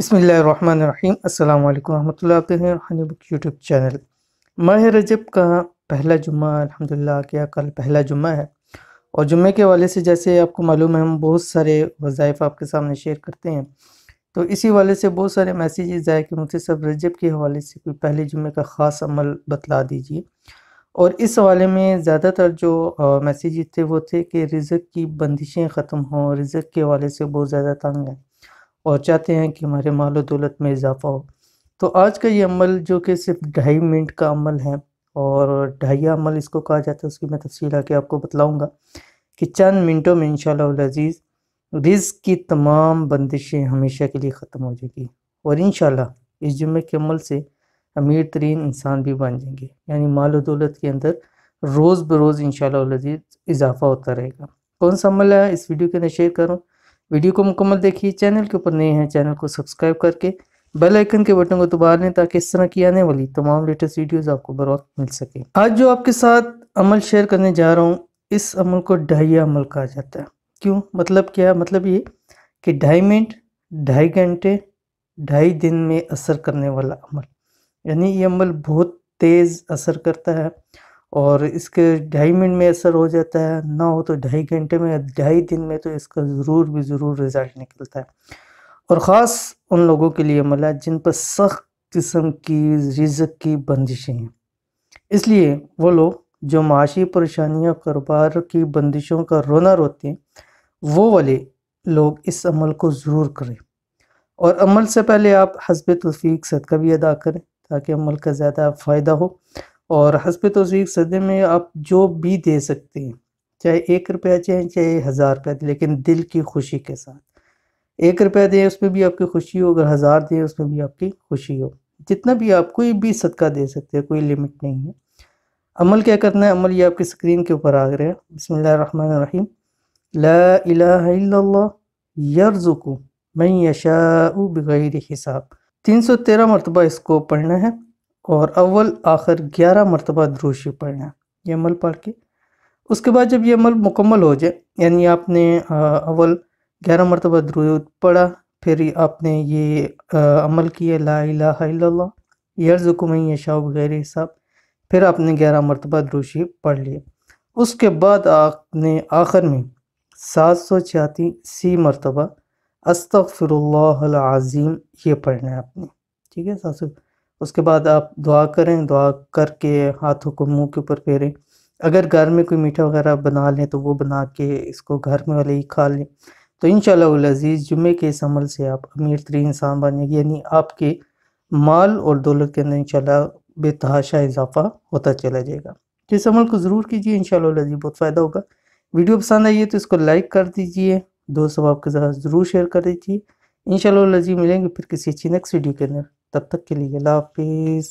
बिस्मिल्लाहिर्रहमानिर्रहीम। अस्सलाम वालेकुम रहमतुल्लाह। आप देख रहे हैं रूहानी बुक यूट्यूब चैनल। माह रजब का पहला जुम्मा अल्हम्दुलिल्लाह क्या कल पहला जुम्मा है, और जुम्मे के हवाले से जैसे आपको मालूम है हम बहुत सारे वज़ाइफ आपके सामने शेयर करते हैं, तो इसी वाले से बहुत सारे मैसेजेस आए कि मुझसे सब रजब के हवाले से कोई पहले जुम्मे का ख़ास अमल बतला दीजिए। और इस हवाले में ज़्यादातर जो मैसेजेस थे वो थे कि रिज़्क़ की बंदिशें ख़त्म हों, रिज़्क़ के हवाले से बहुत ज़्यादा तंग हैं और चाहते हैं कि हमारे माल और दौलत में इजाफ़ा हो। तो आज का ये अमल जो कि सिर्फ 2.5 मिनट का अमल है, और ढाइया अमल इसको कहा जाता है, उसकी मैं तफसील आके आपको बतलाऊँगा कि चंद मिनटों में इंशाअल्लाह अज़ीज़ रिज़्क़ की तमाम बंदिशें हमेशा के लिए ख़त्म हो जाएगी, और इंशाअल्लाह इस जुम्मे के अमल से अमीर तरीन इंसान भी बन जाएंगे, यानी माल और दौलत के अंदर रोज़ बरोज़ इंशाअल्लाह अज़ीज़ इजाफ़ा होता रहेगा। कौन सा अमल है इस वीडियो के अंदर शेयर करूँ, वीडियो को मुकम्मल देखिए। चैनल के ऊपर नए हैं चैनल को सब्सक्राइब करके बेल आइकन के बटन को दबा लें ताकि इस तरह की आने वाली तमाम लेटेस्ट वीडियोस आपको बर वक्त मिल सके। आज जो आपके साथ अमल शेयर करने जा रहा हूँ, इस अमल को ढाइया अमल कहा जाता है। क्यों, मतलब क्या, मतलब ये कि 2.5 मिनट 2.5 घंटे 2.5 दिन में असर करने वाला अमल, यानी ये अमल बहुत तेज़ असर करता है और इसके 2.5 मिनट में असर हो जाता है, ना हो तो 2.5 घंटे में, 2.5 दिन में तो इसका ज़रूर रिज़ल्ट निकलता है। और ख़ास उन लोगों के लिए अमल है जिन पर सख्त किस्म की रिज़्क़ की बंदिशें हैं। इसलिए वो लोग जो माशी परेशानियाँ कारोबार की बंदिशों का रोना रोते हैं, वो वाले लोग इस अमल को ज़रूर करें। और अमल से पहले आप हस्ब तौफीक सदका भी अदा करें ताकि अमल का ज़्यादा फ़ायदा हो। और हस्ब तौफीक सदक़े में आप जो भी दे सकते हैं, चाहे 1 रुपया चाहे 1000 रुपया दें, लेकिन दिल की खुशी के साथ। 1 रुपया दें उसमें भी आपकी खुशी हो, अगर 1000 दें उसमें भी आपकी खुशी हो। जितना भी आप कोई भी सदका दे सकते हैं, कोई लिमिट नहीं है। अमल क्या करना है, अमल ये आपकी स्क्रीन के ऊपर आ रहा है। बिस्मिल्लाहिर्रहमानिर्रहीम। ला इलाहा इल्लल्लाह यर्ज़ुक़ु मन यशाउ बिग़ैरि हिसाब। 313 मरतबा इसको पढ़ना है और अव्वल आखिर 11 मरतबा दुरूद शरीफ पढ़ना है। ये अमल पढ़ के उसके बाद जब ये अमल मुकम्मल हो जाए, यानी आपने अव्वल 11 मरतबा दुरूद पढ़ा, फिर आपने ये अमल किया ला इलाहा इल्लल्लाह यर्ज़ुक़ु मन यशाउ बिग़ैरि हिसाब, फिर आपने 11 मरतबा दुरूद शरीफ पढ़ लिया। उसके बाद आपने आखिर में 786 मरतबा अस्तग़फ़िरुल्लाहल अज़ीम ये पढ़ना है आपने, ठीक है। 700। उसके बाद आप दुआ करें, दुआ करके हाथों को मुंह के ऊपर फेरें। अगर घर में कोई मीठा वगैरह बना लें तो वो बना के इसको घर में वाले ही खा लें, तो इंशाअल्लाह अज़ीज़ जुम्मे के इस अमल से आप अमीर तरीन इंसान बनेंगे, यानी आपके माल और दौलत के अंदर इंशाअल्लाह बेतहाशा इजाफा होता चला जाएगा। तो इस अमल को ज़रूर कीजिए, इंशाअल्लाह अज़ीज़ बहुत फ़ायदा होगा। वीडियो पसंद आई है तो इसको लाइक कर दीजिए, दोस्त अहबाब के साथ ज़रूर शेयर कर दीजिए। इंशाअल्लाह अज़ीज़ मिलेंगे फिर किसी अच्छी नेक्स्ट वीडियो के अंदर, तब तक के लिए अल्लाह हाफ़िज़।